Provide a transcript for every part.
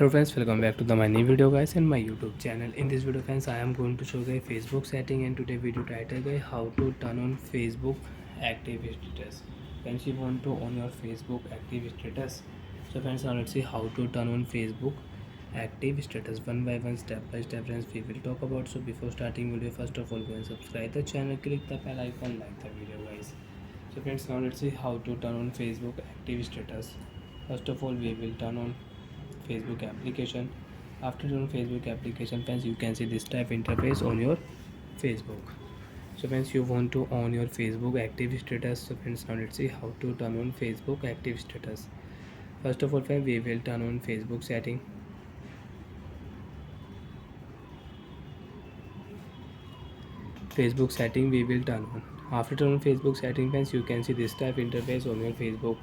Hello friends, welcome back to my new video guys in my YouTube channel. In this video friends, I am going to show guys Facebook setting, and today video title guys how to turn on Facebook active status. Friends, you want to on your Facebook active status. So friends, now let's see how to turn on Facebook active status one by one, step by step. Friends, we will talk about. So before starting video, first of all go and subscribe the channel, click the bell icon, like the video guys. So friends, now let's see how to turn on Facebook active status. First of all, we will turn on Facebook application. After on Facebook application friends, you can see this type interface on your Facebook. So friends, you want to on your Facebook active status. So friends, now let's see how to turn on Facebook active status. First of all friends, we will turn on Facebook setting. Facebook setting we will turn on. After turn on Facebook setting friends, you can see this type interface on your Facebook.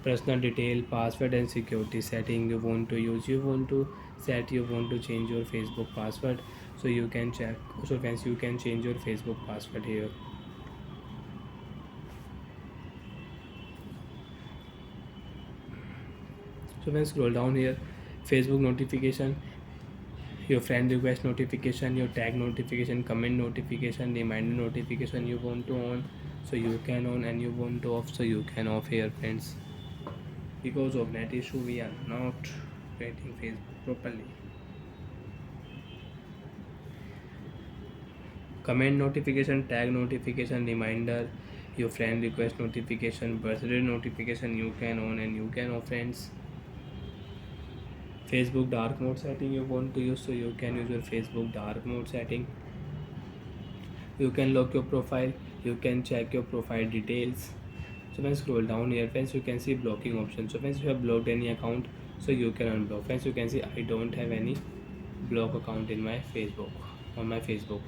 Personal detail, password and security setting you want to use. You want to set, you want to change your Facebook password, so you can check. So friends, you can change your Facebook password here. So when scroll down here, Facebook notification, your friend request notification, your tag notification, comment notification, reminder notification you want to on, so you can on, and you want to off, so you can off here friends. Because of net issue we are not getting Facebook properly. Comment notification, tag notification, reminder, your friend request notification, birthday notification you can on and you can off friends. Facebook dark mode setting you want to use, so you can use your Facebook dark mode setting. You can lock your profile, you can check your profile details. So when scroll down here friends, you can see blocking option. So friends, you have blocked any account, so you can unblock. Friends, you can see I don't have any block account in my Facebook, on my Facebook.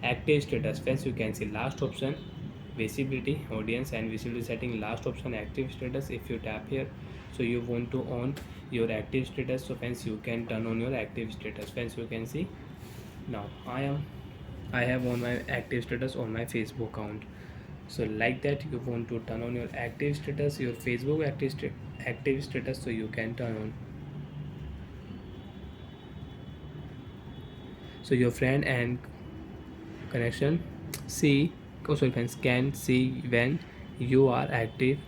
Active status friends, you can see last option, visibility, audience and visibility setting. Last option, active status. If you tap here, so you want to on your active status, so friends you can turn on your active status. Friends, you can see now I have on my active status on my Facebook account. So like that, you want to turn on your active status, your Facebook active status, so you can turn on. So your friend and connection see, sorry friends, can see when you are active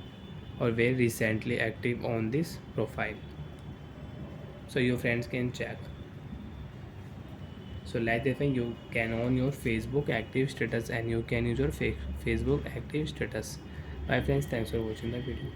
or very recently active on this profile, so your friends can check. So like that thing, you can on your Facebook active status and you can use your Facebook active status. Bye friends, thanks for watching the video.